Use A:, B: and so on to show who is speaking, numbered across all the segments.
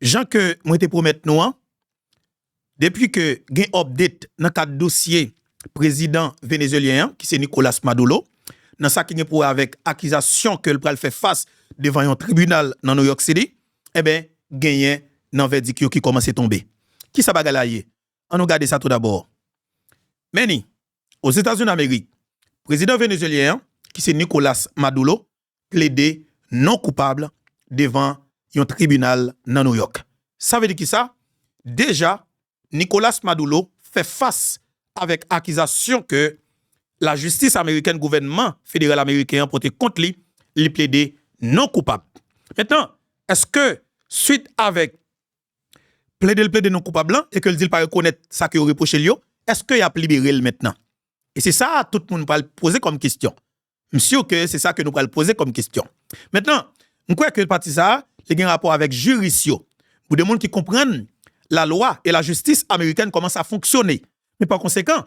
A: Jean que moi te promettre nous, depuis que gen update dans cadre dossier président vénézuélien qui c'est Nicolas Maduro, dans ça qui est pour avec accusation que le pral fait face devant un tribunal dans New York City, eh ben gagné dans verdict qui commence à tomber. Qui ça bagay la yé? On nous regarde ça tout d'abord. Meni, aux États-Unis d'Amérique, président vénézuélien qui c'est Nicolas Maduro plaidé non coupable devant un tribunal dans New York. Ça veut dire qui ça? Déjà Nicolas Maduro fait face avec accusation que la justice américaine, gouvernement fédéral américain, porté contre lui, il plaidé non coupable. Maintenant, est-ce que suite avec plaider non coupable et que le dit pas reconnaître ça que reproché lui, est-ce qu'il a libéré maintenant? Et c'est ça tout le monde va poser comme question. Monsieur que c'est ça que nous allons poser comme question. Maintenant, on croit que le parti ça, il a un rapport avec jurisio. Pour des gens qui comprennent la loi et la justice américaine comment ça fonctionne. Mais par conséquent,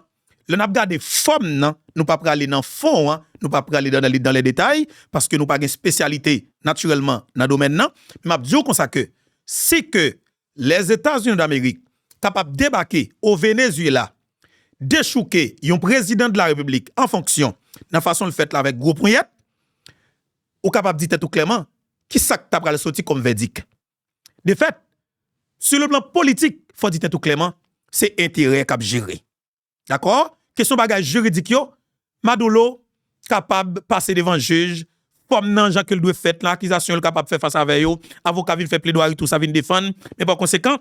A: le n'a pas des formes, nous pas aller dans le fond, nous pas aller dans les détails, parce que nous pas une spécialité naturellement dans le domaine. Mais je dis comme ça que c'est que les États-Unis d'Amérique capables de débarquer au Venezuela, déchouquer un président de la République en fonction de la façon de le faire avec gros poignet, ou capable de dire tout clairement, qui ça que t'as sorti comme verdict. De fait, sur le plan politique, il faut dire tout clairement, c'est intérêt qu'a géré. D'accord? Question bagage juridique yo, Maduro capable de passer devant le juge, comme nan Jean que doit faire l'accusation capable de faire face avec yo, avocat vient faire plaidoirie tout ça vient défendre, mais par conséquent,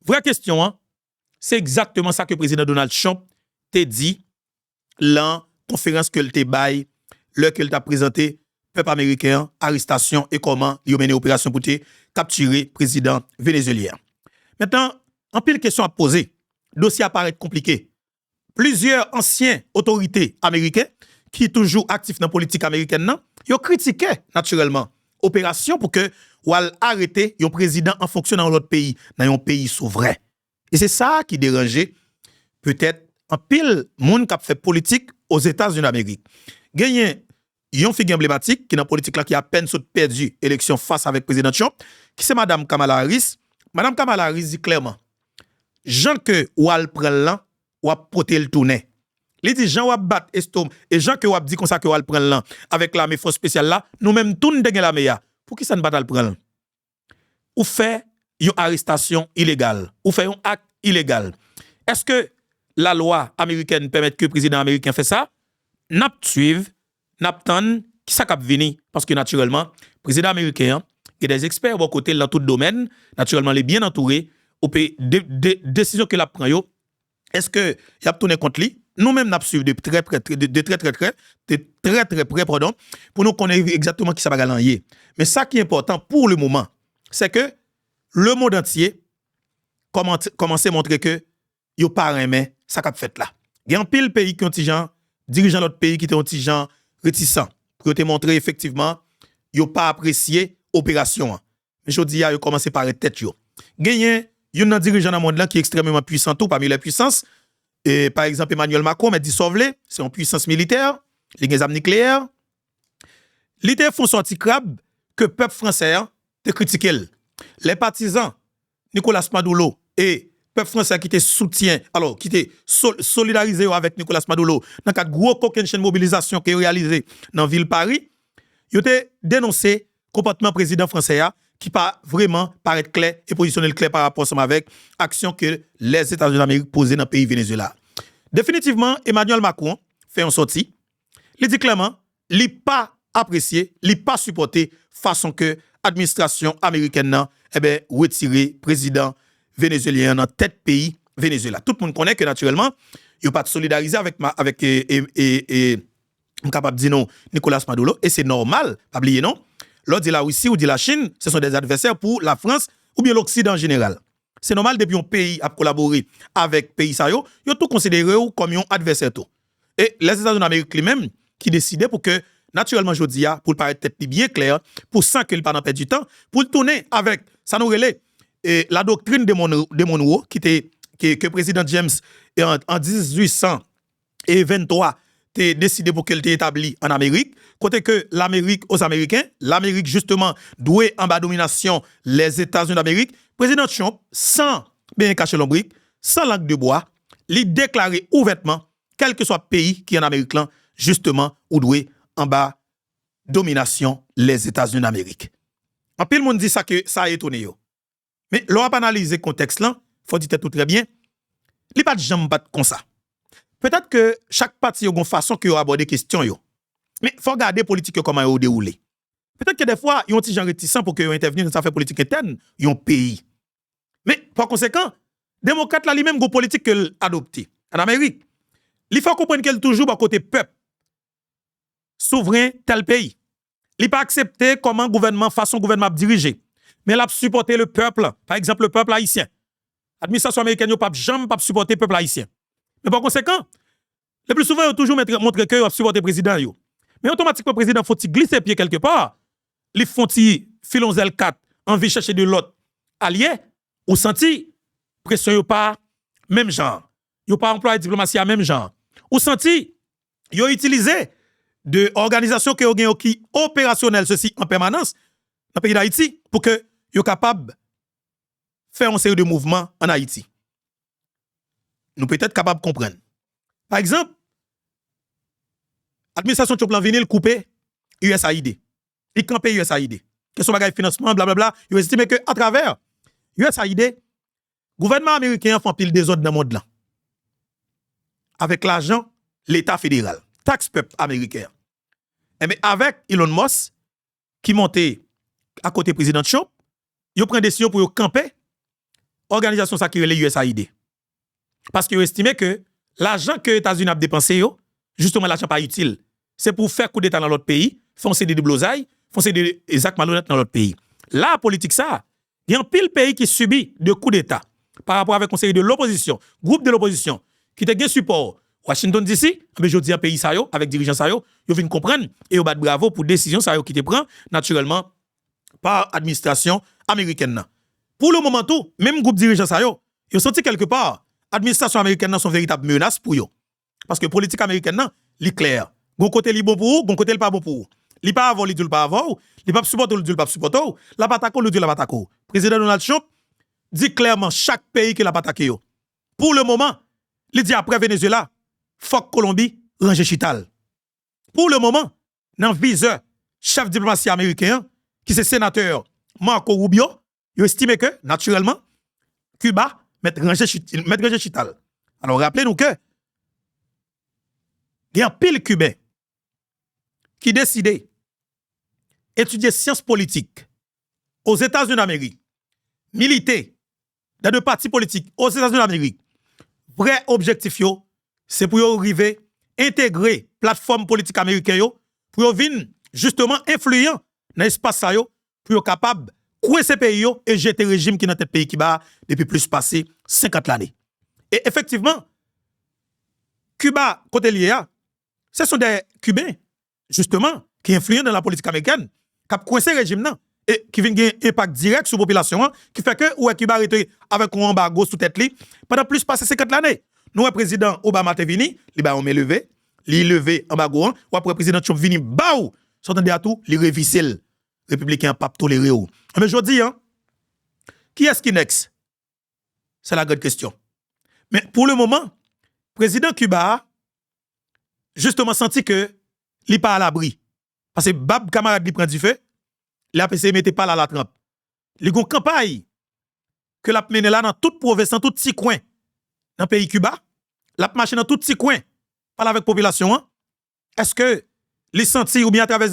A: vraie question c'est exactement ça que le président Donald Trump t'a dit dans conférence que te bail, le que t'a présenté peuple américain, arrestation et comment il a mené opération pour te capturer président vénézuélien. Maintenant, en pile question à poser, dossier apparaît compliqué. Plusieurs anciens autorités américaines qui sont toujours actifs dans la politique américaine, ils ont critiqué naturellement opération pour que ou arrêter un président en fonction dans l'autre pays, dans un pays souverain. Et c'est ça qui dérangeait peut-être en pile monde qui a fait politique aux États-Unis d'Amérique. Gagné une figure emblématique qui dans la politique là qui a peine perdu élection face avec président Trump, qui c'est madame Kamala Harris. Madame Kamala Harris dit clairement Jean que ou al prend là ou a porter le tourner. Il dit Jean ou a battre estom et Jean que ou a dit comme ça que ou al prend là avec l'armée force spéciale là, nous même tourne dans la meilleure. Pour qui ça ne bat al prendre? Ou fait une arrestation illégale, ou fait un acte illégal. Est-ce que la loi américaine permet que le président américain fait ça? N'a suivre, n'a attendre qui ça cap venir parce que naturellement, le président américain, il y a des experts au côté dans tout domaine, naturellement les bien entourés, au pays décision que la prend yo. Est-ce que y a tourné contre lui? Nous-mêmes n'a suivre de très près pardon, pour nous connaître exactement qui ça va galanyer. Mais ça qui est important pour le moment, c'est que le monde entier commence à montrer que yo pas aimé ça qu'a fait là. Il y a un pile pays qui ont gens dirigeant l'autre pays qui ont gens réticents pour te montrer effectivement yo pas apprécié opération. Mais je dis yo commencé par tête yo. Gagné un dirigeant dans le monde là qui est extrêmement puissant tout parmi les puissances et par exemple Emmanuel Macron mais dit sauver, c'est une puissance militaire, les armes nucléaires. L'idée font sorti crabe que peuple français te critiqué. Les partisans Nicolas Maduro et peuple français qui te soutient, alors qui te solidarisé avec Nicolas Maduro dans cadre gros coquin chaîne mobilisation qui est réalisé dans ville Paris, ils ont dénoncé comportement président français qui pas vraiment paraître clair et positionnel clair par rapport avec action que les États-Unis d'Amérique posaient dans le pays Venezuela. Définitivement Emmanuel Macron fait une sortie, il dit clairement, il pas apprécié, il pas supporté façon que administration américaine retirer président vénézuélien dans tête pays Venezuela. Tout le monde connaît que naturellement, il pas de solidariser avec capable dire non Nicolas Maduro et c'est normal, pas oublier non. L'autre dit la Russie ou dit la Chine, ce sont des adversaires pour la France ou bien l'Occident en général. C'est normal depuis un pays a collaboré avec pays ça yo tout considéré comme un adversaire tout. Et les États-Unis d'Amérique lui-même qui décidaient pour que naturellement, je dis, pour paraître tête bien clair, pour sans qu'il pas perdre du temps, pour tourner avec, ça nous relève, la doctrine de Monroe, que le président James, en 1823, a décidé pour qu'elle soit établie en Amérique, côté que l'Amérique aux Américains, l'Amérique justement doué en bas domination les États-Unis d'Amérique, président Trump, sans bien cacher l'ombrique, sans langue de bois, lui déclarer ouvertement, quel que soit le pays qui est en Amérique là, justement, ou doué en bas domination les États-Unis d'Amérique. En pile monde dit ça que ça a étonné yo. Mais l'on va analyser le contexte là, faut dire tout très bien. Il pas de jambe battre comme ça. Peut-être que chaque parti a une façon que aborder question yo. Mais faut regarder politique comment yo déroulé. Peut-être que des fois, ils ont des gens réticents pour qu'ils interviennent dans les affaires politiques internes, ils ont pays. Mais par conséquent, démocrate là lui-même une politique qu'il adopté en Amérique. Il faut comprendre qu'elle toujours à côté peuple souverain tel pays. Il pas accepté comment gouvernement façon gouvernement diriger. Mais il a supporté le peuple, par exemple le peuple haïtien. L'administration américaine n'a pas jamais supporté le peuple haïtien. Mais par conséquent, le plus souvent, il a toujours montré que il a supporté le président. Mais automatiquement, le président faut glisser pied quelque part. Il faut filon zel 4 envie de chercher de l'autre allié ou senti pression yo pas même genre. Yo pas employé diplomatie à même genre. Ou senti yo utilisé de organisations qui opérationnelles ceci en permanence dans le pays d'Haïti pour que yo capable faire une série de mouvements en Haïti. Nous peut-être capable de comprendre. Par exemple, l'administration Trump vient couper USAID. Il campe USAID. Question de financement, blablabla. Il estime que à travers USAID, le gouvernement américain fait pile des ordres dans le monde là. Avec l'argent, l'État fédéral, taxe peuple américain. Et mais avec Elon Musk, qui montait à côté du président Trump, il prend des décision pour camper organisation ça qui relève USAID. Parce qu'il estimait que l'argent que les États-Unis ont dépensé, justement l'argent pas utile. C'est pour faire coup d'État dans l'autre pays, foncer des blousailles, foncer des actes malhonnêtes dans l'autre pays. La politique ça, il y a un pile pays qui subit de coups d'État par rapport avec conseil de l'opposition, groupe de l'opposition, qui te gain support. Washington DC, mais je dis un pays ça yo, avec dirigeants ça yo viennent comprendre et yo bat bravo pour décision ça yo qui te prend naturellement par administration américaine. Pour le moment tout, même groupe dirigeants ça yo senti quelque part administration américaine sont véritable menace pour yo. Parce que politique américaine li clair. Gon côté li bon pour, gon côté li pas bon pour. Li pas avant, li dit pas avant, li pas supporter, li dit pas supporter, la patako, li dit la patako. Président Donald Trump dit clairement chaque pays que la patake yo. Pour le moment, li dit après Venezuela, faut Colombie range chital. Pour le moment, dans viseur chef diplomatie américain qui c'est sénateur Marco Rubio, il estime que naturellement Cuba mettre range chital. Alors rappelez-nous que il y a un pile cubain qui décide étudier sciences politiques aux États-Unis d'Amérique, militer dans deux partis politiques aux États-Unis d'Amérique. Vrai objectif c'est pour arriver intégrer plateforme politique américaine pour venir justement influent dans l'espace ça pour capable couer ces pays et jeter le régime qui dans tête pays qui bat depuis plus passé 50 années. Et effectivement, Cuba côté lié, ce sont des Cubains justement qui influent dans la politique américaine, qui coincé le régime et qui viennent un impact direct sur la population qui fait que Cuba été avec un embargo sous tête pendant plus passé 50 années. Nous, le président Obama est venu, il a levé, il levé embargo, ou après le président Trump venu, baou, s'entendez à tout, il révissé le républicain pas toléré. Mais je dis, qui est-ce qui next? C'est la grande question. Mais pour le moment, le président Cuba justement senti que il n'est pas à l'abri. Parce que Bab camarade lui prend du feu, il a essayé de mettre pas là la trempe. Il y a une campagne que l'a mené là dans toute province, dans tout petit coin, dans le pays Cuba, l'a marché dans tout petit coin, parle avec la population. Est-ce que les senti ou bien à travers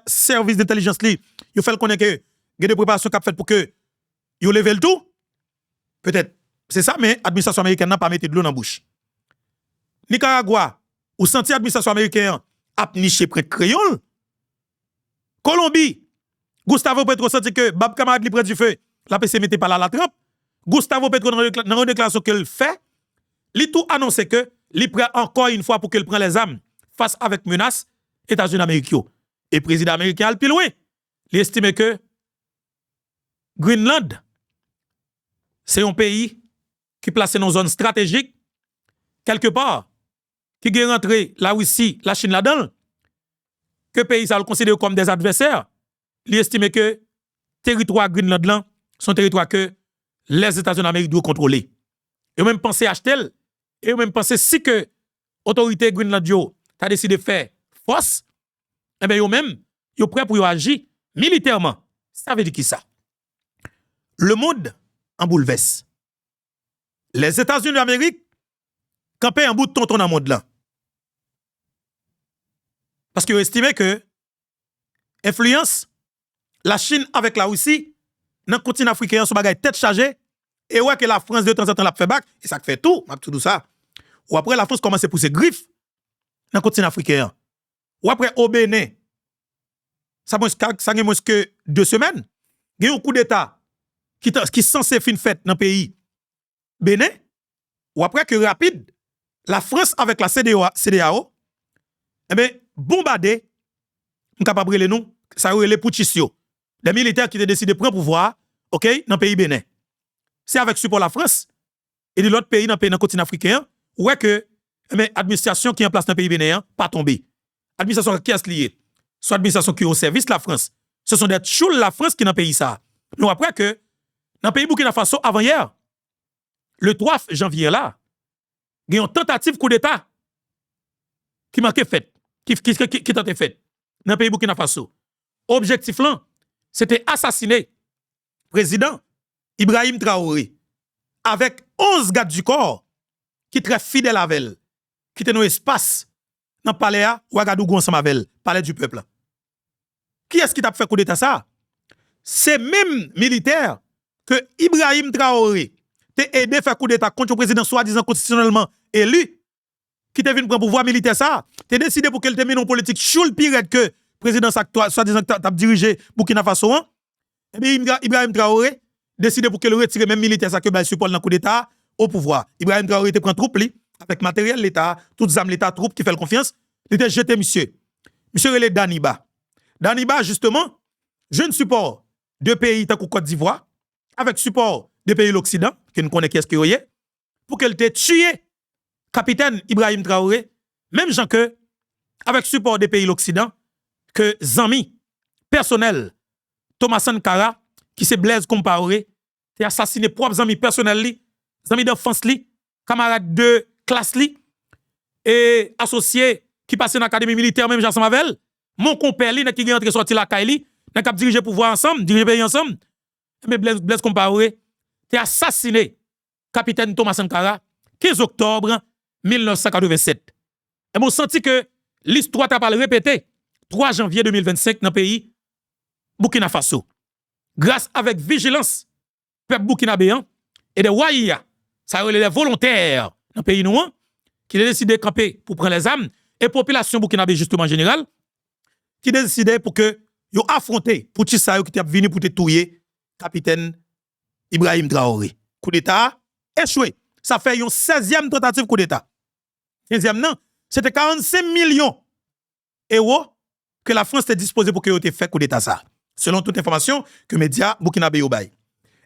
A: services d'intelligence, il fait connaître que il y a des préparations qu'a fait pour que il lève le tout? Peut-être. C'est ça, mais l'administration américaine n'a pas mis de l'eau dans la bouche. Nicaragua, ou senti l'administration américaine a niché près de créole. Colombie, Gustavo Petro senti que Bab Camarade li près du feu, la PC mettait pas là la trappe. Gustavo Petro dans une déclaration qu'il fait, il tout annoncé que il prêt encore une fois pour qu'il prenne les armes face avec menace États-Unis américains. Et le président américain al plus loin. Il estime que Greenland c'est un pays qui est placé dans une zone stratégique quelque part qui est rentré la Russie, la Chine là-dedans, que pays ça le considère comme des adversaires, il estime que territoire Greenland là son territoire que les États-Unis d'Amérique doivent contrôler. Et même penser acheter et même penser si que autorité Greenland yo a décidé de faire force, eh bien yo même yo prêt pour agir militairement. Ça veut dire qui ça? Le monde en bouleverse. Les États-Unis d'Amérique campent un bout de tonton dans le monde là. Parce qu'ils estiment que influence la Chine avec la Russie dans le continent africain sont bagay tête chargée et ouais que la France de temps en temps la fait back et ça fait tout, m'a tout ça. Ou après la France commence à pousser griffes dans le continent africain. Ou après au Bénin ça a moins que 2 semaines, il y a un coup d'état qui est censé fin fête dans le pays Bénin. Ou après que rapide la France avec la CEDEAO eh bien bombardé capable de nous ça les putschistes des militaires qui ont décidé de prendre pouvoir OK dans le pays Bénin. C'est avec support de la France et de l'autre pays dans le continent africain où est que l'administration qui est en place dans le pays bénin pas tombé. Administration qui est liée, soit administration qui est au service de la France. Ce sont des choules de la France qui est dans le pays ça. Nous après que dans le pays Burkina Faso avant hier, le 3 janvier là, il y a une tentative coup d'état qui manquait fait, qui tentait fait dans le pays Burkina Faso. Objectif là, c'était assassiner président Ibrahim Traoré avec 11 gardes du corps qui très fidèles à elle, qui étaient dans l'espace dans le palais à Ouagadougou ensemble avec elle, palais du peuple. Qui est-ce qui t'a fait coup d'état ça? C'est même militaire que Ibrahim Traoré t'a aidé à faire coup d'état contre le président soi-disant constitutionnellement élu, qui t'a venu prendre pouvoir militaire ça, t'as décidé pour qu'elle te mette en politique choule pire que président soi-disant t'a dirigé Burkina Faso. Et bien Ibrahim Traoré décidé pour qu'elle retire même militaire ça que ben support dans coup d'état au pouvoir. Ibrahim Traoré te prend troupe avec matériel l'État, toutes armes l'État troupe qui fait confiance, il était jeté monsieur. Monsieur relé Daniba. Daniba justement, jeune support de pays tant que Côte d'Ivoire avec support de pays de l'Occident, qui nous connaît qui est-ce qu'il y a, pour qu'elle te tué capitaine Ibrahim Traoré, même gens que avec support des pays de l'Occident que Zami personnel Thomas Sankara qui se Blaise Compaoré, t'es assassiné propres amis personnels li, amis d'enfance li, camarades de classe li et associés qui passent dans l'académie militaire même Jean Mavel, mon compère li qui est rentré sorti la Kaili, n'a cap diriger pouvoir ensemble, diriger pays ensemble. Mais Blaise Compaoré, t'es assassiné capitaine Thomas Sankara 15 octobre 1987. Et moi senti que l'histoire t'a pas répété 3 janvier 2025 dans le pays Burkina Faso. Grâce avec vigilance, peuple burkinabéen et des Waïa, ça relève les volontaires dans le pays noir qui ont décidé de camper pour prendre les armes et population burkinabé justement en général qui ont décidé pour que yo affronté pour tout ça qui est venu pour te tuer capitaine Ibrahim Traoré. Coup d'état échoué. Ça fait une 16e tentative coup d'état. 15e non, c'était 45 millions d'euros que la France était disposée pour que yo te fait coup d'état ça. Selon toute information que médias burkinabé yo bay.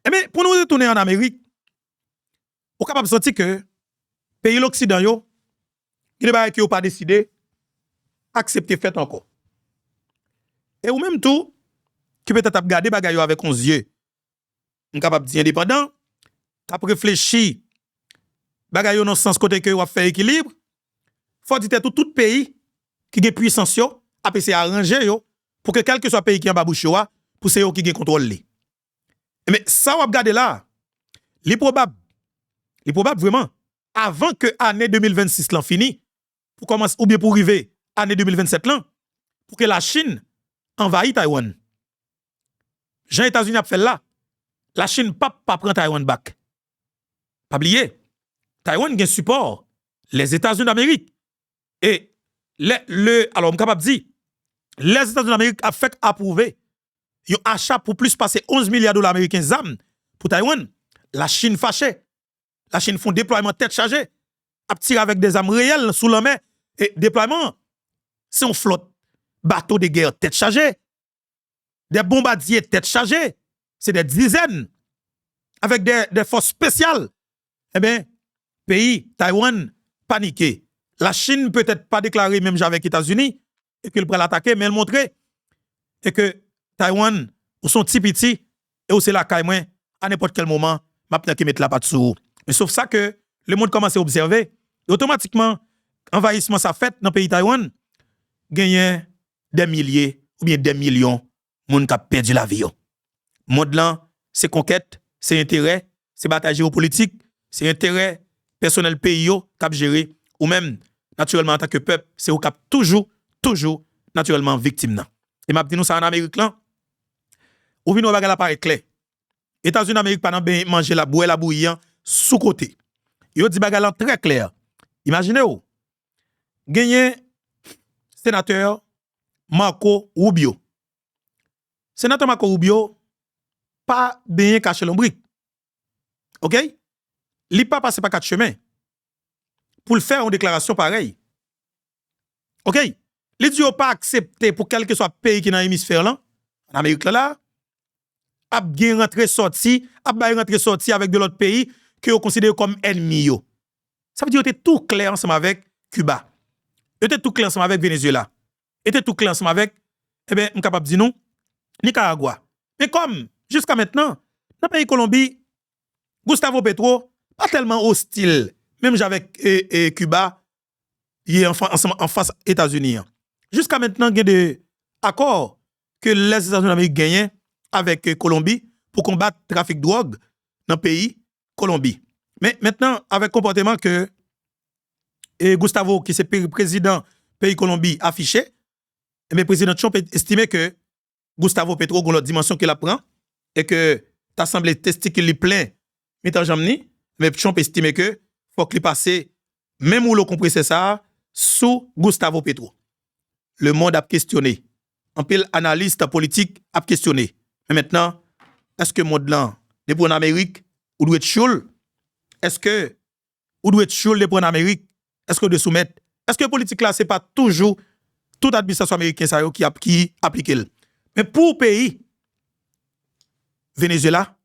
A: Eh bien, pour nous retourner en Amérique, on est capable de sentir que pays l'Occident yo, il y a des qui n'ont pas décidé accepter fait encore. Et ou même tout, qui peut-être regarder bagay yo avec 11 yeux, on est capable de dire indépendant, cap réfléchi bagay yo dans sens côté que yo fait équilibre, faut dire tout pays qui a puissance yo, a essayer arranger yo pour que quel que soit pays qui en bas bouche yo, pour c'est yo qui gen contrôle li. Mais ça on regarder là, li probable vraiment avant que année 2026 l'an fini pour commencer ou bien pour arriver année 2027 là pour que la Chine envahit Taïwan. Jean États-Unis a fait là, la Chine pas prend Taïwan back. Pas oublier, Taïwan gagne support les États-Unis d'Amérique et alors on capable dire les États-Unis d'Amérique a fait approuver un achat pour plus passer 11 milliards de dollars américains d'armes pour Taïwan. La Chine fâchée. La Chine font déploiement tête chargée, à tirer avec des armes réelles sous la main. Et déploiement, c'est une flotte, bateau de guerre tête chargée, des bombardiers tête chargée, c'est des dizaines, avec des forces spéciales. Eh bien, pays, Taïwan, paniqué. La Chine peut-être pas déclaré même avec les États-Unis, et que le prend l'attaquer, mais elle montrait et que Taïwan, ou son petit et ou c'est la caille moins, à n'importe quel moment, maintenant qui mettre la patte sur. Mais sauf ça que le monde commence à observer, et automatiquement, envahissement ça fait dans le pays Taïwan, gagne des milliers ou bien des millions de gens qui ont perdu la vie. Monde là, c'est conquête, c'est intérêt, c'est bataille géopolitique, c'est intérêt personnel pays qui a géré, ou même, naturellement, en tant que peuple, c'est au cap toujours, naturellement, victime. Et m'a dit nous ça en Amérique là, ou vient nous bagarre paraît clair. États-Unis d'Amérique pendant bien manger la boue la bouillant sous côté. Yo dit bagarre très clair. Imaginez vous gagner sénateur Marco Rubio. Sénateur Marco Rubio pas bien caché l'ombrique. OK? Il pas passé par quatre chemins pour le faire une déclaration pareille. OK? Il dit pas accepté pour quel que soit pays qui dans l'hémisphère là, en Amérique là, a bien rentré sorti, a bien rentré sorti avec de l'autre pays que vous considérez comme ennemi yo. Ça veut dire que était tout clair ensemble avec Cuba. Était tout clair ensemble avec Venezuela. Était tout clair ensemble avec on capable de dire non Nicaragua. Mais comme jusqu'à maintenant, dans le pays Colombie, Gustavo Petro pas tellement hostile même avec Cuba, il est en face États-Unis. Jusqu'à maintenant, il y a des accords que les États-Unis d'Amérique gagnent avec Colombie pour combattre le trafic de drogue dans le pays Colombie. Mais maintenant, avec le comportement que Gustavo, qui est président pays Colombie, affiché, mais le président Trump estimé que Gustavo Petro a une dimension qu'il apprend et que tu as semblé testicule plein, mais Trump estimé que faut qu'il passe même où le compressé ça sous Gustavo Petro. Le monde a questionné. En pile analyste politique a questionné. Mais maintenant, est-ce que le monde là, depuis en Amérique, ou doit être choul? Est-ce que ou doit être choul depuis en Amérique? Est-ce que de soumettre? Est-ce que la politique là, c'est pas toujours toute administration américaine qui applique? Mais pour le pays, Venezuela,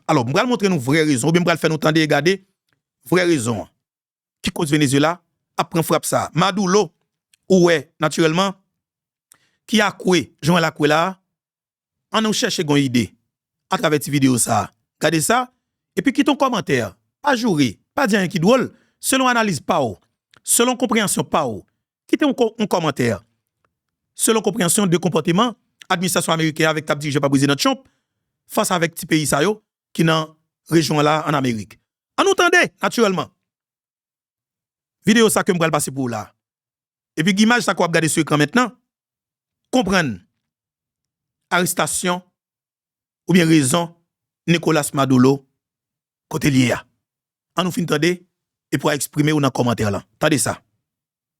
A: alors, je vais montrer une vraie raison, ou bien je vais faire nous tendre regarder vraie raison. Qui cause Venezuela, après frappe ça. Maduro, ouais, naturellement, qui a coué, Jean Lacoué là, on nous cherche une idée à travers cette vidéo ça. Regardez ça, et puis quitte ton commentaire, pas jouer, pas dire un qui drôle, selon analyse pas ou, selon compréhension pas ou, quittez un commentaire, selon compréhension de comportement, administration américaine avec cap dirigé par président Trump, face avec petit pays ça yo, qui dans région là en Amérique. En nous tendez, naturellement. Vidéo ça que je vais passer pour là. Et puis l'image ça qu'on va regarder sur l'écran maintenant, comprendre arrestation ou bien raison Nicolas Maduro côté lié. En nous fin tendez et pour exprimer ou dans commentaire là. Tendez ça.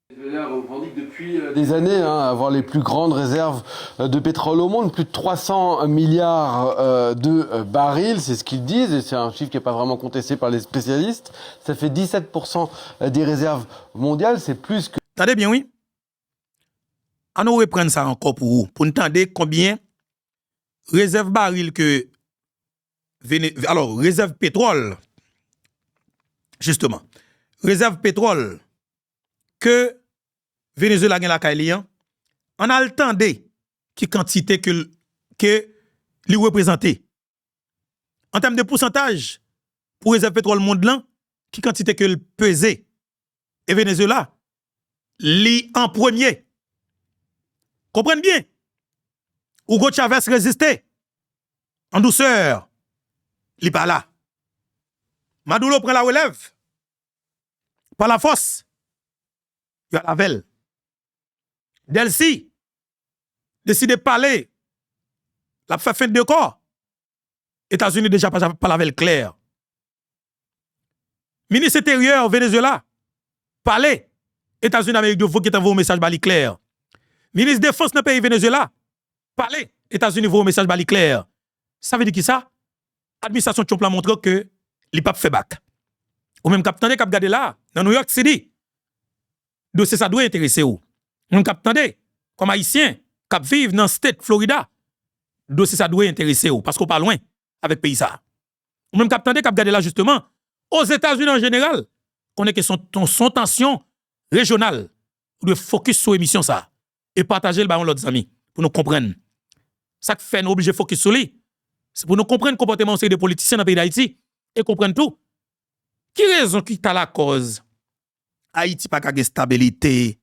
B: Revendique depuis des années avoir les plus grandes réserves de pétrole au monde, plus de 300 milliards de barils, c'est ce qu'ils disent, et c'est un chiffre qui n'est pas vraiment contesté par les spécialistes. Ça fait 17% des réserves mondiales, c'est plus que...
A: Attendez bien, oui. On nous reprendre ça encore pour vous, pour nous entendre combien réserve baril que... Alors, réserve pétrole, justement. Réserve pétrole que Venezuela gagne la Kailian, on a le temps de qui quantité que lui représenter. En termes de pourcentage, pour réserve pétrole monde là, qui quantité que le pesait. Et Venezuela, li en premier. Comprenez bien. Hugo Chavez résistait. En douceur. Li pas là. Maduro prend la relève. Par la force. Il y a la velle. Delcy décide de parler. La fait fin de corps. États-Unis déjà pas la velle claire. Ministre intérieur Venezuela parler. États-Unis d'Amérique de vous qui t'envoie un message bali clair. Ministre défense dans le pays Venezuela parler. États-Unis voit un message bali clair. Ça veut dire qui ça? Administration Trump a montré que li pas fait back. Ou même capitaine cap gade là dans New York City. Dossier ça doit intéresser ou. On capitaine comme haïtien cap vivre dans state Florida. Dossier ça doit intéresser ou parce qu'on pas loin avec pays ça. Ou même capitaine cap gade là justement aux États-Unis en général, qu'on est que son tension régionale Vous devez focus sur l'émission ça et partager le ballon l'autre amis pour nous comprendre. Ça que fait nous obligés de focus sur lui. C'est pour nous comprendre le comportement des politiciens dans le pays d'Haïti et comprendre tout. Qui raison qui t'a la cause? Haïti pas qu'à stabilité.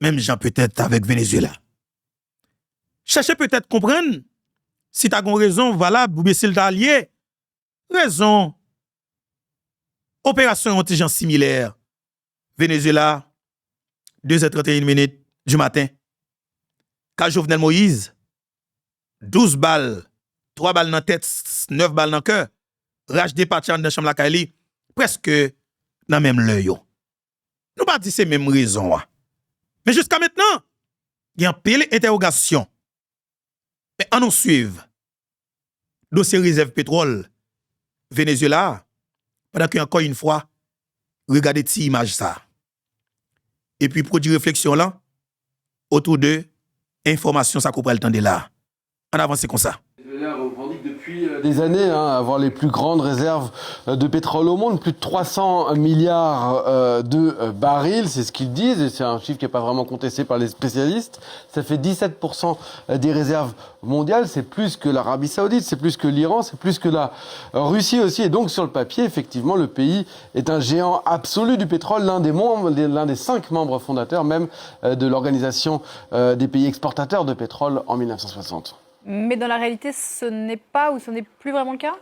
A: Même gens peut-être avec Venezuela. Cherchez peut-être comprendre si tu as une raison valable ou bien si tu as lié. Raison. Opération anti-gens similaire. Venezuela, 2h31 du matin. Quand Jovenel Moïse, 12 balles, 3 balles dans la tête, 9 balles dans le cœur, rage des partis dans la chambre la Kaili, presque dans même l'œil. Nous pas dit c'est même raison. Mais jusqu'à maintenant, il y a un pile d'interrogation. Mais on nous suive. Dossier réserve pétrole, Venezuela, pendant que encore une fois, regardez cette image ça. Et puis produire réflexion là, autour de information ça coupe le temps de là. On avance comme ça.
B: Venezuela revendique depuis des années avoir les plus grandes réserves de pétrole au monde, plus de 300 milliards de barils, c'est ce qu'ils disent, et c'est un chiffre qui n'est pas vraiment contesté par les spécialistes. Ça fait 17% des réserves mondiales, c'est plus que l'Arabie Saoudite, c'est plus que l'Iran, c'est plus que la Russie aussi. Et donc sur le papier, effectivement, le pays est un géant absolu du pétrole, l'un des 5 membres fondateurs même de l'organisation des pays exportateurs de pétrole en 1960.
C: Mais dans la réalité, ce n'est pas ou ce n'est plus vraiment le cas ?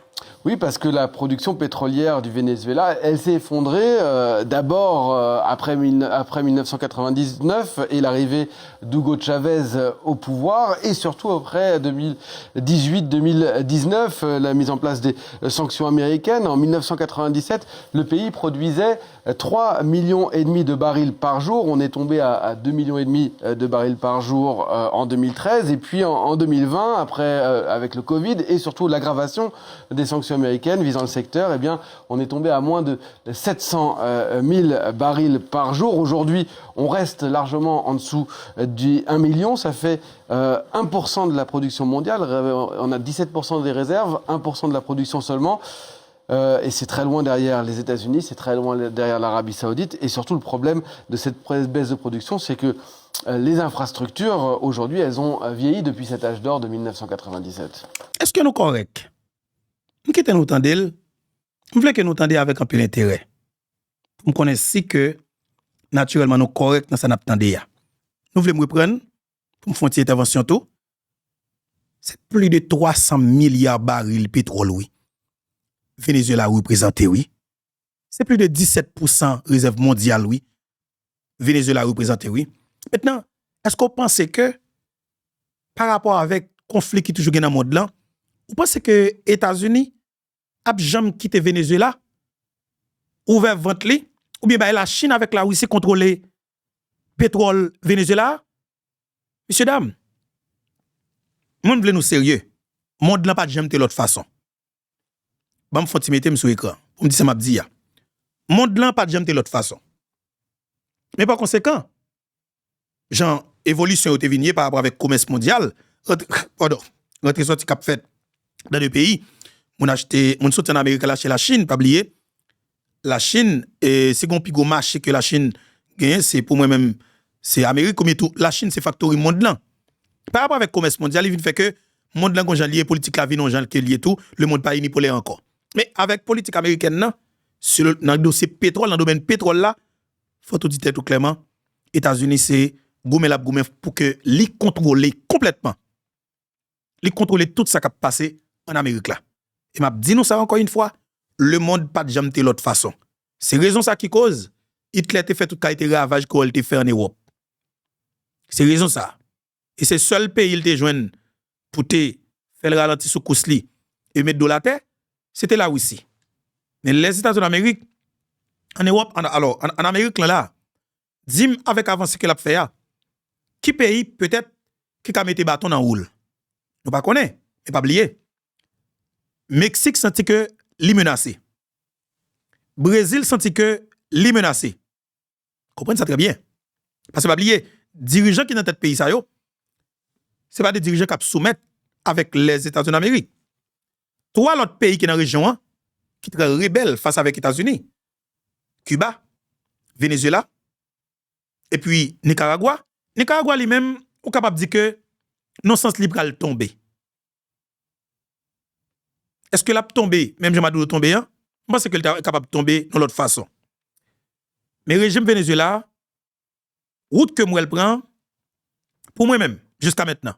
B: Oui, parce que la production pétrolière du Venezuela, elle s'est effondrée d'abord après 1999 et l'arrivée d'Hugo Chavez au pouvoir, et surtout après 2018-2019, la mise en place des sanctions américaines. En 1997, le pays produisait 3,5 millions de barils par jour. On est tombé à 2,5 millions de barils par jour en 2013, et puis en 2020, après avec le Covid et surtout l'aggravation des sanctions américaines visant le secteur, eh bien, on est tombé à moins de 700 000 barils par jour. Aujourd'hui, on reste largement en dessous du 1 million. Ça fait 1% de la production mondiale. On a 17% des réserves, 1% de la production seulement. Et c'est très loin derrière les États-Unis, c'est très loin derrière l'Arabie Saoudite. Et surtout, le problème de cette baisse de production, c'est que les infrastructures, aujourd'hui, elles ont vieilli depuis cet âge d'or de 1997.
A: Est-ce que nous correct? Nous quittons nous tendez, nous voulons que nous tendez avec un peu d'intérêt. Nous connaissons que naturellement nous correct dans ça n'attendez. Nous voulons reprendre pour faire une intervention tout. C'est plus de 300 milliards de barils de pétrole, oui. Venezuela représente, oui. C'est plus de 17% réserve mondiale, oui. Venezuela représente, oui. Maintenant, est-ce qu'on pense que par rapport avec le conflit qui est toujours dans le monde là, vous pensez que les États-Unis a jamais quitté Venezuela, ouvert vente li, ou bien la Chine avec la Russie contrôler pétrole Venezuela? Messieurs, dames, monde vle nous sérieux. Monde n'a pas de jamais de l'autre façon. Bon, faut te mettre sur écran. Pour me dire ça m'a dit. Monde n'a pas de jamais de l'autre façon. Mais par conséquent, genre évolution au venu par rapport avec commerce mondial, pardon, rentrée sortie cap fait dans le pays, mon acheté, mon sorti en Amérique là chez la Chine, pas oublier. La Chine et c'est gon pigo marché que la Chine gagne, c'est pour moi même c'est Amérique comme tout. La Chine c'est factory monde là. Par rapport avec commerce mondial, il vient fait que monde là quand lié politique la vie non gens qui lié tout, le monde pas unipolaire encore. Mais avec politique américaine là, sur dans le dossier pétrole, dans le domaine pétrole là, faut tout dire tout clairement, États-Unis c'est goumé la goumé pour que li contrôler complètement. Li contrôler tout ça qui a passé en Amérique là. Et m'a dit nous ça encore une fois, le monde pas de jamais de l'autre façon. C'est raison ça qui cause Hitler te fait tout qualité ravage qu'il te fait en Europe. C'est raison ça. Et c'est seul pays il te joindre pour te faire le ralenti sous cousli et mettre de la terre, c'était la Russie. Mais les États-Unis d'Amérique, en Europe, alors en Amérique là, dis-moi avec avancée que l'a fait, qui pays peut-être qui a mis bâton en roule? Nous pas connaît, mais pas oublier. Mexique senti que li menacé. Brésil senti que li menacé. Comprenez ça très bien. Parce que pas oublier, dirigeants qui dans tête pays ça yo, c'est pas des dirigeants qui soumettent avec les États-Unis d'Amérique. Trois autres pays qui dans la région qui très rebelles face avec les États-Unis. Cuba, Venezuela et puis Nicaragua lui-même, ou capable de dire que non sens libre à tomber. Est-ce que l'a tombé, même Jean Maduro tombé, hein? Je pense qu'il est capable de tomber de l'autre façon. Mais le régime Venezuela, route que moi elle prend, pour moi-même, jusqu'à maintenant,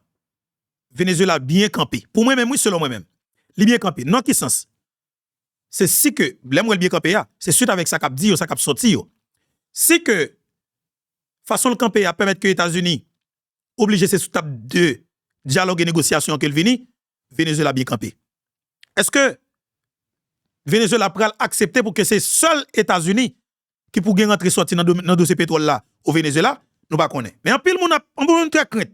A: Venezuela bien campé. Pour moi-même, oui, selon moi-même. Il bien campé. Non, qui sens? C'est si que, l'aime bien campé, c'est suite avec ça qu'a dit, ça qu'a sorti. Si que, façon le campé à permettre que les États-Unis obligent ces sous-table de dialogue et négociation qu'elle vini, Venezuela bien campé. Est-ce que Venezuela pral accepter pour que c'est seul États-Unis qui pour rentrer sortir dans le dossier pétrole là au Venezuela? Nous pas connaît. Mais en pile on très crainte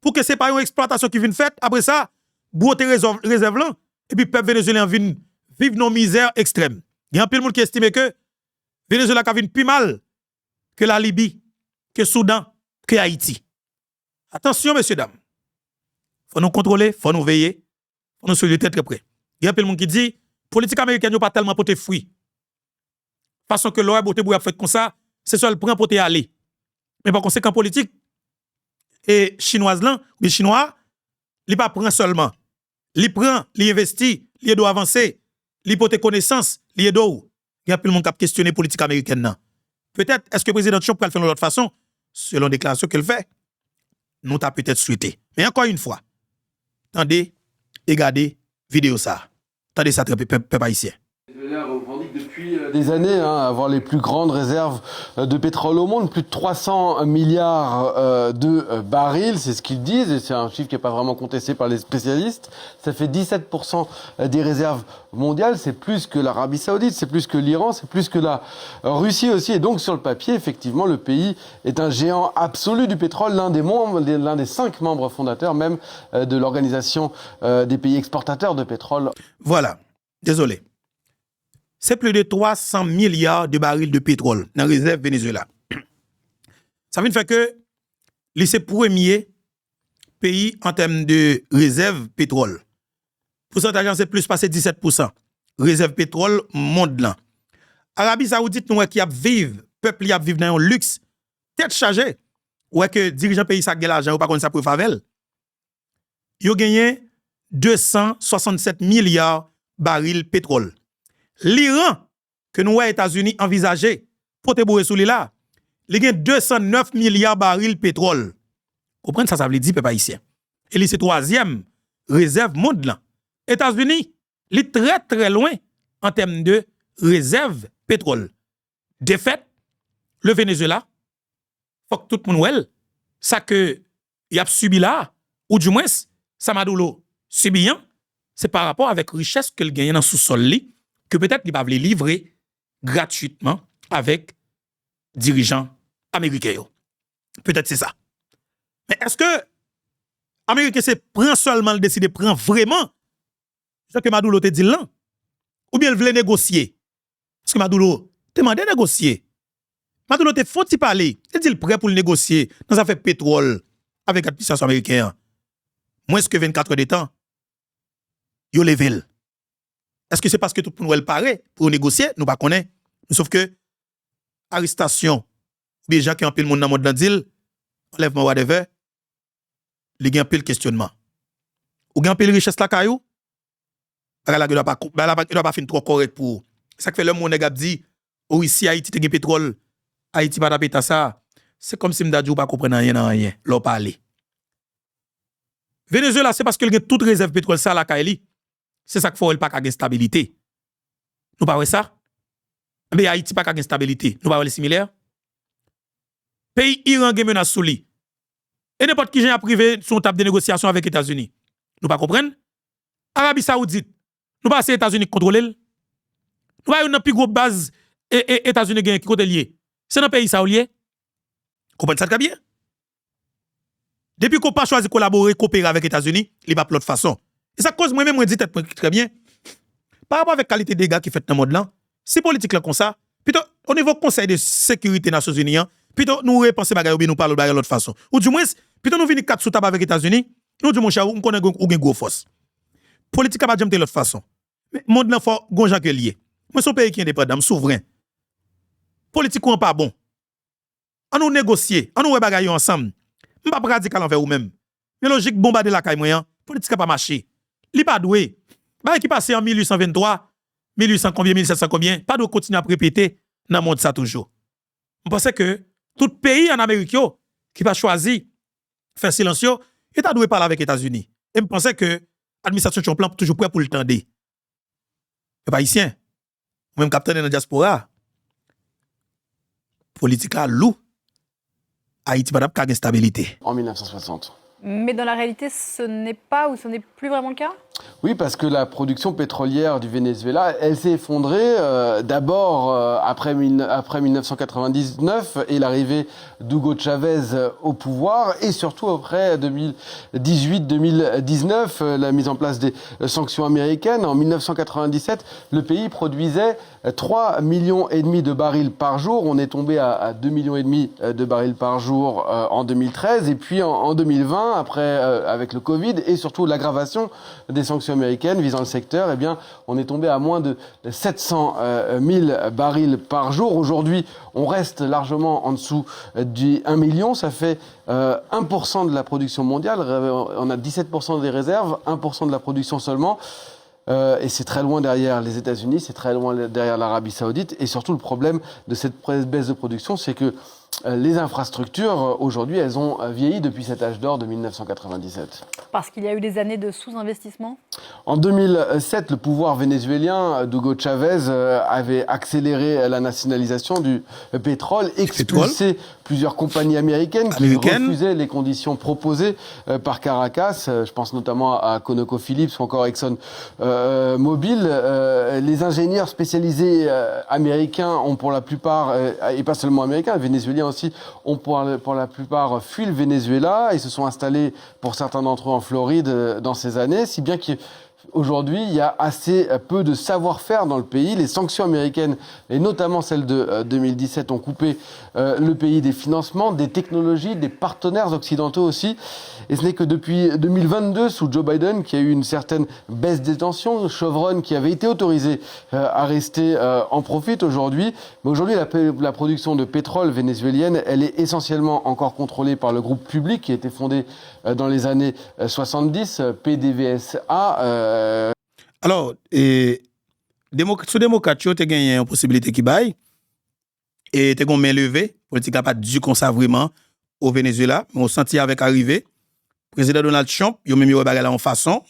A: pour que c'est pas une exploitation qui vienne faite après ça, broter réserve là et puis peuple vénézuélien vient vivre dans misère extrême. Il y a un pile monde qui estime que Venezuela ka vient plus mal que la Libye, que Soudan, que Haïti. Attention messieurs dames. Faut nous contrôler, faut nous veiller, faut nous suivre très près. Il y a un pile monde qui dit politique américaine n'a pas tellement porté fruit. Façon que l'OEA boté bouya fait comme ça, c'est seul prend pour aller. Mais par conséquent politique et chinoise là, les chinois, il pas prend seulement. Il prend, il investit, il doit avancer, il porte connaissance, il doit. Il y a plus de monde qui questionner politique américaine là. Peut-être est-ce que le président Trump peut le faire de l'autre façon selon la déclaration qu'il fait. Nous t'a peut-être souhaité. Mais encore une fois, attendez et regardez vidéo ça. Attendez ça peuple haïtien.
B: Revendique depuis des années avoir les plus grandes réserves de pétrole au monde, plus de 300 milliards de barils, c'est ce qu'ils disent, et c'est un chiffre qui n'est pas vraiment contesté par les spécialistes. Ça fait 17% des réserves mondiales, c'est plus que l'Arabie Saoudite, c'est plus que l'Iran, c'est plus que la Russie aussi. Et donc sur le papier, effectivement, le pays est un géant absolu du pétrole, l'un des 5 membres fondateurs même de l'organisation des pays exportateurs de pétrole.
A: Voilà, désolé. C'est plus de 300 milliards de barils de pétrole dans la réserve Venezuela. Ça veut dire que c'est le premier pays en termes de réserve pétrole. Pourcentage, c'est plus passé 17%. Réserve pétrole monde là. Arabie Saoudite, nous qui a vivre, peuple qui a vivre dans un luxe, tête chargée. Ouais que dirigeant pays ça gagne l'argent ou pas comme ça pour favel. Yo gagné 267 milliards barils pétrole. L'Iran, que nous, les États-Unis, envisagé pour te bourrer sous là, il y a 209 milliards de barils pétrole. Comprenez ça, ça veut dire, peuple haïtien. Et c'est troisième réserve monde là. États-Unis, il est très très loin en termes de réserve pétrole. De fait, le Venezuela, faut que tout le monde voit ça que y a subi là, ou du moins, ça Maduro subi, c'est par rapport avec richesse que le gagne dans sous-sol que peut-être il va les livrer gratuitement avec dirigeants américains. Peut-être c'est ça. Mais est-ce que Américain prend seulement le décider, prend vraiment ce que Maduro te dit là? Ou bien il voulait négocier? Parce que Maduro te demandé de négocier. Maduro te faut-il parler? Il dit prêt pour le négocier dans une affaire pétrole avec l'administration américaine. Moins que 24 heures de temps, il levé. Est-ce que c'est parce que tout le monde paraît pour négocier? Nous ne connaissons pas. Sauf que, arrestation, des gens qui ont pile le monde dans le monde dans le deal, enlèvement, whatever, il y a un pile questionnement. Ou il y a un pile richesse la caillou? Il ne doit pas finir trop correct pour. C'est ça que fait le monde a dit, oh ici Haïti te gen pétrole, Haïti pas taper ça. C'est comme si m'dadjou pas comprendre rien, l'on parler. Venezuela, c'est parce qu'il y a toute réserve pétrole ça la caille. C'est ça qu'il faut pas qu'il stabilité. Nous pas ça? Mais Haïti pas qu'il stabilité. Nous pas le similaire. Pays Iran gen menace sous lui. Et n'importe qui a privé son table de négociation avec les États-Unis. Nous pas comprendre? Arabie Saoudite. Nous pas les États-Unis contrôler. Nous pas une plus grosse base et États-Unis qui côté lié. C'est dans pays ça lié. Comprenez ça très bien? Depuis qu'on pas choisi collaborer, coopérer avec les États-Unis, il va de l'autre façon. Et ça cause moi-même, moi, dit très bien. Par rapport avec la qualité des gars qui fait dans le monde là, si politique là comme ça, plutôt au niveau Conseil de sécurité des Nations Unies, plutôt nous repenser bagaille ou bien nous parler de l'autre façon. Ou du moins, plutôt nous venir quatre sous tabac avec les États-Unis, nous disons mon cher, on connaît ou gros force. Politique pas jamais de l'autre façon. Mais monde là faut gonjan que lié. Moi son pays qui est indépendant, souverain. Politique ou pas bon. On nous négocier, on nous rebagailler ensemble. On pas radical envers ou même. Mais logique bombarder la caille moyen, politique pas marché. Li pas doué. Bah qui passé en 1823, 1800 combien, 1700 combien, pas de continuer à répéter dans le monde ça toujours. Je pense que tout pays en Amérique yo, qui va choisir faire silence, il a doué parler avec les États-Unis. Et je pense que l'administration Trump toujours prêt pour le tendre. Les Haïtiens, même capitaine dans la diaspora, politique à loup, Haïti pas de stabilité.
B: En 1960.
C: Mais dans la réalité, ce n'est pas ou ce n'est plus vraiment le cas?
B: Oui, parce que la production pétrolière du Venezuela, elle s'est effondrée d'abord après 1999 et l'arrivée d'Hugo Chavez au pouvoir et surtout après 2018-2019, la mise en place des sanctions américaines. En 1997, le pays produisait 3,5 millions de barils par jour. On est tombé à 2,5 millions de barils par jour en 2013 et puis en 2020, après avec le Covid et surtout l'aggravation des sanctions américaines visant le secteur, eh bien, on est tombé à moins de 700 000 barils par jour. Aujourd'hui, on reste largement en dessous du 1 million. Ça fait 1% de la production mondiale. On a 17% des réserves, 1% de la production seulement. Et c'est très loin derrière les États-Unis, c'est très loin derrière l'Arabie Saoudite. Et surtout, le problème de cette baisse de production, c'est que les infrastructures, aujourd'hui, elles ont vieilli depuis cet âge d'or de 1997.
C: Parce qu'il y a eu des années de sous-investissement?
B: En 2007, le pouvoir vénézuélien d'Hugo Chavez avait accéléré la nationalisation du pétrole, expulsé plusieurs compagnies américaines qui refusaient les conditions proposées par Caracas. Je pense notamment à ConocoPhillips ou encore ExxonMobil. Les ingénieurs spécialisés américains ont pour la plupart, et pas seulement américains, vénézuéliens aussi, ont pour la plupart fui le Venezuela et se sont installés, pour certains d'entre eux, en Floride dans ces années, si bien qu'aujourd'hui, il y a assez peu de savoir-faire dans le pays. Les sanctions américaines, et notamment celles de 2017, ont coupé le pays des financements, des technologies, des partenaires occidentaux aussi. Et ce n'est que depuis 2022, sous Joe Biden, qu'il y a eu une certaine baisse des tensions. Chevron, qui avait été autorisé à rester, en profite aujourd'hui. Mais aujourd'hui, la production de pétrole vénézuélienne, elle est essentiellement encore contrôlée par le groupe public qui a été fondé dans les années 70, PDVSA.
A: Alors, sous démocrate, tu as gagné une possibilité qui baille et tu as main levée. Politique n'a pas dû comme ça vraiment au Venezuela. Mais on sentit avec arrivée. Président Donald Trump, il a même rebagué là en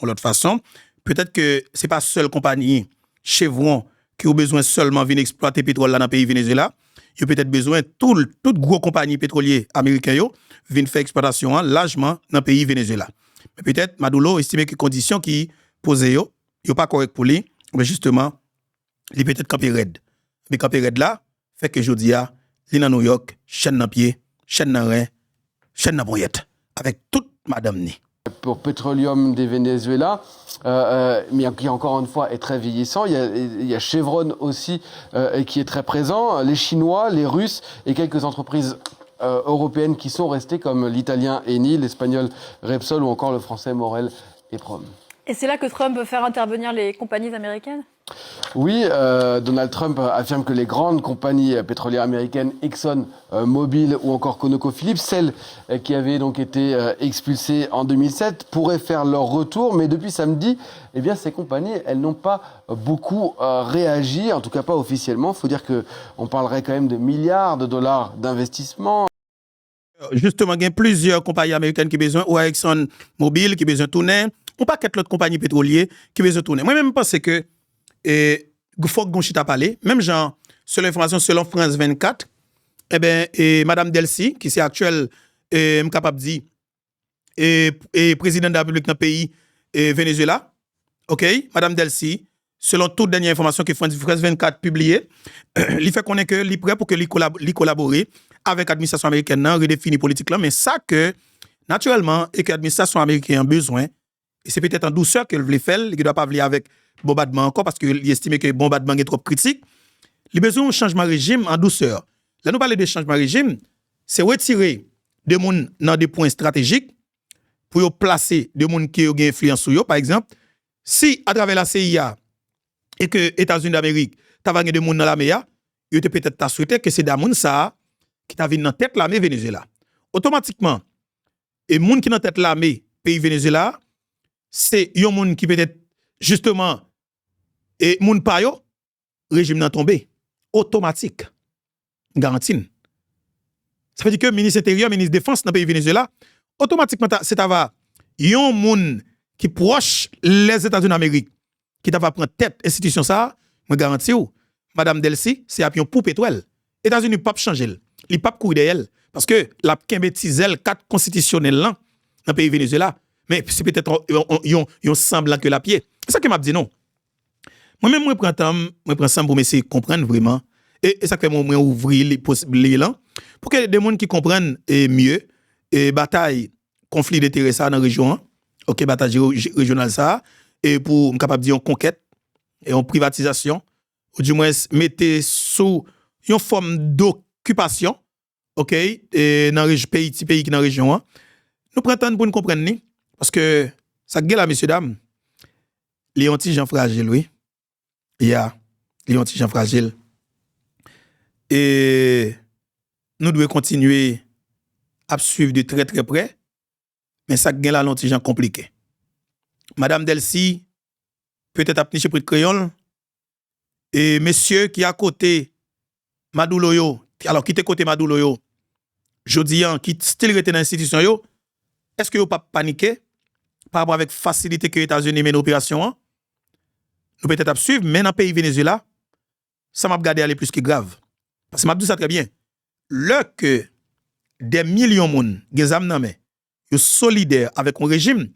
A: l'autre façon. Peut-être que ce n'est pas seule compagnie, Chevron, qui a besoin seulement de exploiter le pétrole là dans le pays Venezuela. Il a peut-être besoin de toute grosse compagnie pétrolière américaine viennent faire exploitation largement dans le pays Venezuela. Mais peut-être Maduro estime que les conditions qui posées ne sont pas correctes pour lui, mais justement, il peut-être camper raide. Mais camper raide là, fait que je dis, il est dans New York, chaîne dans pied, chaîne dans rein, chaîne dans boyette, avec toute madame ni.
B: Pour Petroleum des Venezuela, mais qui encore une fois est très vieillissant. Il y a Chevron aussi qui est très présent, les Chinois, les Russes et quelques entreprises européennes qui sont restées comme l'italien Eni, l'espagnol Repsol ou encore le français Morel et Prom.
C: Et c'est là que Trump veut faire intervenir les compagnies américaines?
B: Oui, Donald Trump affirme que les grandes compagnies pétrolières américaines, ExxonMobil ou encore ConocoPhillips, celles qui avaient donc été expulsées en 2007, pourraient faire leur retour. Mais depuis samedi, eh bien, ces compagnies, elles n'ont pas beaucoup réagi, en tout cas pas officiellement. Il faut dire qu'on parlerait quand même de milliards de dollars d'investissement.
A: Justement, il y a plusieurs compagnies américaines qui ont besoin, ou ExxonMobil qui ont besoin de tourner, ou pas quelques autres compagnies pétrolières qui ont besoin de tourner. Moi-même, je pense que il faut que Gonchita parle. Même genre, selon l'information, selon France 24, eh bien, Madame Delcy, qui est actuelle, capable de dire, et président de la République dans le pays Venezuela, ok, Madame Delcy, selon toute dernière information que France 24 publiée, il fait connaître que il est prêt pour que il collabore avec l'administration américaine dans redéfinir politique là, mais ça que naturellement et que l'administration américaine a besoin, et c'est peut-être en douceur qu'elle veut faire, il ne doit pas venir avec bombardement encore parce qu'il estime que le bombardement est trop critique. Il a besoin d'un changement de régime en douceur. Là, nous parlons de changement de régime, c'est retirer des gens dans des points stratégiques pour placer des gens qui ont une influence sur eux. Par exemple, si à travers la CIA et que les États-Unis d'Amérique, tu as des gens dans la MEA, ils peut-être souhaité que c'est des gens qui t'a venu dans tête l'armée Venezuela. Automatiquement, et moun qui dans tête l'armée pays Venezuela, c'est yon moun qui peut-être justement et moun pa yo régime nan tombé automatique. Garantie. Ça veut dire que ministre intérieur, ministre défense dans le pays Venezuela, automatiquement c'est va yon moun qui proche les États-Unis d'Amérique qui va prendre tête institution ça, moi garantis ou madame Delcy, c'est à pion poupe étoile. États-Unis pas changer, il pas courir derrière parce que la kembe tizel 4 constitutionnel là dans le pays Venezuela, mais c'est peut-être yon semblant que la pied. C'est ça que m'a dit non. Moi-même, moi prends ça pour m'essayer de comprendre vraiment. Et ça fait moi ouvrir les possibilités là pour que des gens qui comprennent mieux et bataille conflit d'intérêts ça dans la région, OK, bataille régionale ça et pour capable dire en conquête et en privatisation ou du moins mettre sous une forme d'occupation, OK, et dans le pays qui dans la région. Nous prenons pour nous comprendre parce que ça gueule là messieurs dames. Les anti-gens fragiles, oui. Il y a les anti-gens fragiles. Et nous devons continuer à suivre de très très près. Mais ça gagne là l'anti-gens compliqué. Madame Delcy, peut-être à chez près de crayon. Et monsieur qui est à côté Madoulo, alors qui était côté Madoulo, jodi qui still rete dans l'institution yo, est-ce que vous pas paniqué par rapport avec facilité que les États-Unis mènent l'opération? Nous peut-être à suivre, mais dans le pays Venezuela, ça m'a regardé aller plus que grave. Parce que m'a dit ça très bien. Le que des millions de monde, des âmes nan men, yo solidaires avec un régime,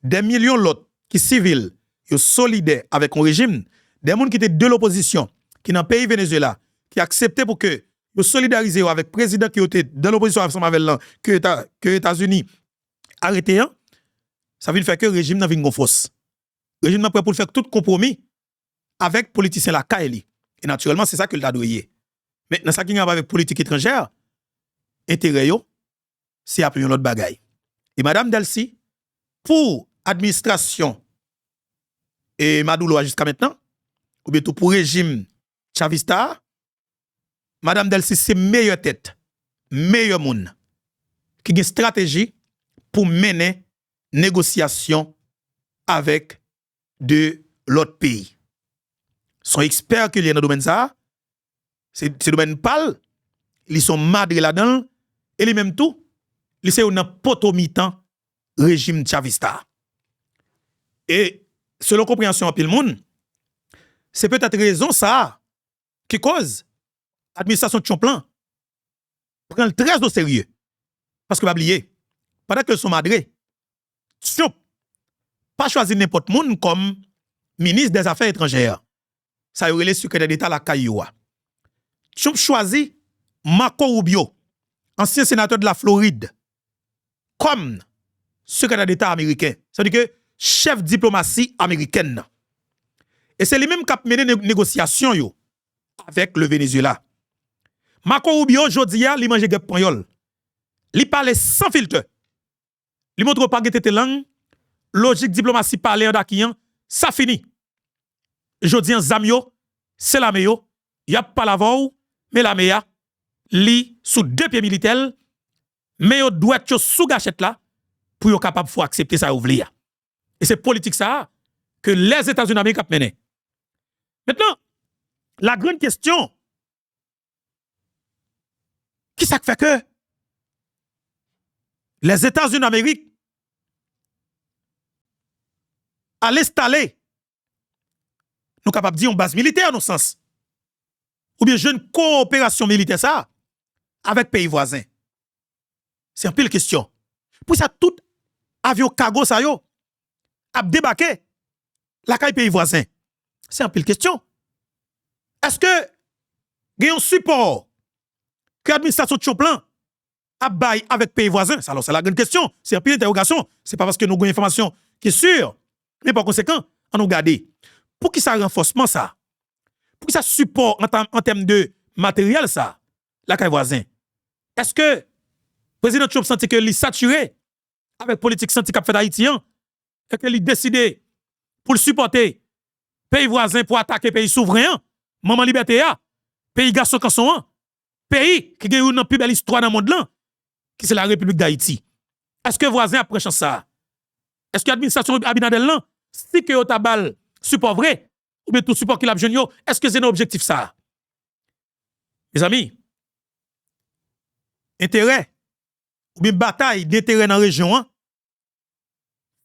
A: des millions l'autre qui civils, yo solidaires avec un régime, des gens qui étaient de l'opposition, qui dans le pays Venezuela, qui acceptaient pour que yo solidarisé avec le président qui était dans l'opposition ensemble avec l'an, que les États-Unis arrêté, ça veut faire que le régime n'a vin force. Le régime n'a prêt pour faire tout compromis avec politiciens la Kaeli. Et naturellement, c'est ça que le doyer. Mais dans ça qui a avec politique étrangère, intérêt yo, c'est appeler l'autre bagaille. Et madame Delcy, pour administration et Madoulo jusqu'à maintenant, ou bien tout pour régime chavista, madame Delcy c'est meilleure tête, meilleur monde qui a une stratégie pour mener négociation avec de l'autre pays. Son expert qui est dans le domaine ça, c'est le domaine pâle, ils sont madrés là-dedans, et les mêmes tout, ils sont dans potomitan régime chavista. Et selon compréhension en pile monde, c'est peut-être raison ça qui cause l'administration de Chomplan prend le très au sérieux. Parce que pas oublier, pendant que sont madrés, Chomp pas choisi n'importe monde comme ministre des Affaires étrangères. Ça y aurait le secrétaire d'État la Kayoua. Chomp choisi Marco Rubio, ancien sénateur de la Floride, comme secrétaire d'État américain. C'est-à-dire que chef diplomatie américaine. Et c'est lui-même qui a mené négociation yo avec le Venezuela. Marco Rubio, jodi a, li mange gep panyol. Li parle sans filtre. Li montre pas gete langue, logique diplomatie parler en dakiyan, ça fini. Jodi an zamyo, c'est la meyo, y a pas la vou, mais la meya, li sous 2 pieds militaires, mais yo doit yo sous gâchette là, pour yo capable faut accepter ça ouvli. Et c'est politique ça que les États-Unis d'Amérique ont mené. Maintenant, la grande question, qui ça fait que les États-Unis d'Amérique à l'installer, nous capables de dire une base militaire, dans sens, ou bien une coopération militaire, ça, avec pays voisins. C'est un peu la question. Pour ça, tout avion cargo, ça, yo, a débarqué la caille pays voisin. C'est un peu la question. Est-ce que, il y a un support que l'administration de Chomplan a bail avec pays voisins? Alors, c'est la grande question. C'est un peu l'interrogation. C'est pas parce que nous avons une information qui est sûre. Mais par conséquent, on nous garde. Pour qui ça renforcement ça? Pour qui ça support en termes de matériel ça? La caille voisin. Est-ce que le président Trump senti que il saturé avec politique senti qu'a fait haïtien et que il décidé pour le supporter pays voisin pour attaquer pays souverain, maman liberté pays garçon canson, pays qui a une plus belle histoire dans le monde là, qui c'est la République d'Haïti. Est-ce que voisin a pris chance ça? Est-ce que l'administration Abinadel là, si que yo tabal support vrai, ou bien tout support qu'il a besoin, est-ce que c'est un objectif ça? Mes amis, intérêt, ou bien bataille d'intérêt dans la région, hein,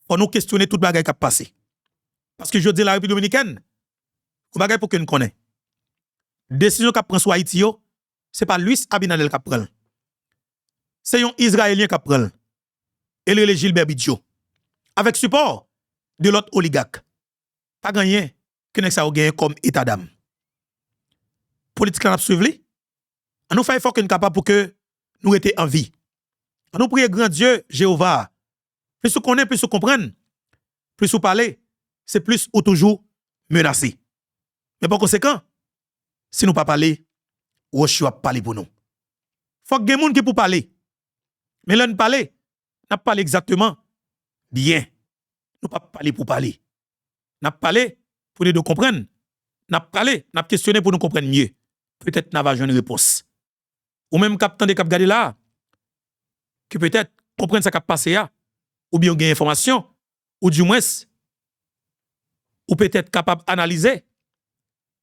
A: pour nous questionner toute bagaille qui a passé. Parce que je dis la République dominicaine, ou bagaille pour que nous connaissons. Décision qu'a prend sur Haïti, c'est pas Luis Abinadel qui prend. C'est un Israélien qui prend. Et le Gilbert Bidjo. Avec support de l'autre oligarque. Pas gagné que ça a gagné comme état d'âme. Politique n'a pas suivi. On nous fait effort que nous capable pour que nous étions en vie. On nous prie grand Dieu, Jéhovah. Plus vous connaissez, plus vous comprenez, plus vous parlez, c'est plus ou toujours menacé. Mais par conséquent, si nous ne parlons pas, Roche va parler pour nous. Faut que des gens qui pour parler. Mais là, nous parler, n'a pas exactement bien. Nous pas parler pour parler. N'a parlé pour nous comprendre. N'a parlé, n'a questionné pour nous comprendre mieux. Peut-être n'a pas une réponse. Ou même capitaine de cap garder là, que peut-être comprendre ça qui a passé là, ou bien gagner information, ou du moins, ou peut-être capable d'analyser,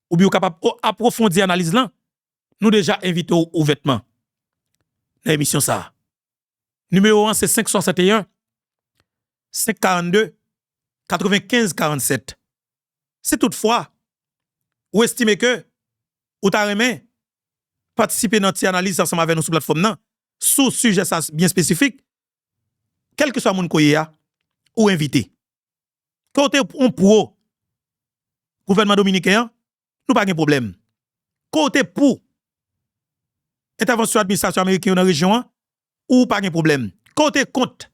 A: ou bien capable d'approfondir l'analyse là, nous déjà invitons ouvertement dans l'émission ça. Numéro 1, c'est 561 542 95 47. C'est toutefois, ou estimez que, ou t'as aimé participer dans cette analyse ensemble avec nous sur la plateforme, sous sujet ça bien spécifique, quel que soit mon koye ou invité. Côté on pour gouvernement dominicain, nous pas de problème. Côté pour intervention administration américaine dans la région, ou pas de problème. Côté contre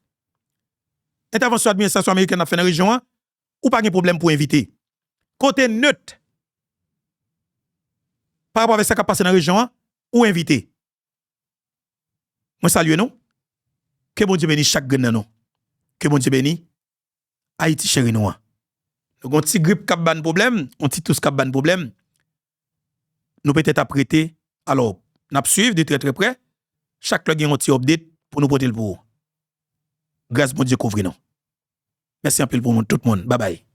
A: intervention administration américaine dans la région, ou pas de problème pour inviter. Côté neutre par rapport à ce qui a passé dans la région, ou invité. Moi salue nous. Que bon Dieu bénisse chaque grain nous. Que bon Dieu bénisse Haïti chéri nous. Donc on petit grippe cap ban problème, on petit tous cap ban problème. Nous peut-être apprêter. Alors, n'a suivre de très très près. Chaque fois gagne un petit update pour nous porter le pour. Grâce bon Dieu couvre nous. Merci un peu pour tout le monde. Bye bye.